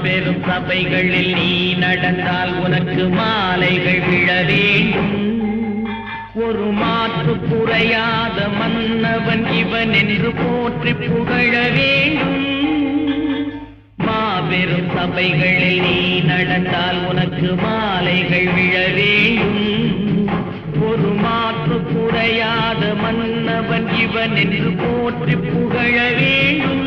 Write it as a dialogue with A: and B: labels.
A: பெரும் சபைகளில் நீ நடந்தால் உனக்கு மாலைகள் விழ வேண்டும். ஒரு மாற்று குறையாத மன்னவன் இவன் என்று போற்றி புகழ வேண்டும். மாபெரும் சபைகளில் நீ நடந்தால் உனக்கு மாலைகள் விழ வேண்டும். ஒரு மாற்று குறையாத மன்னவன் இவன் என்று போற்றி புகழ வேண்டும்.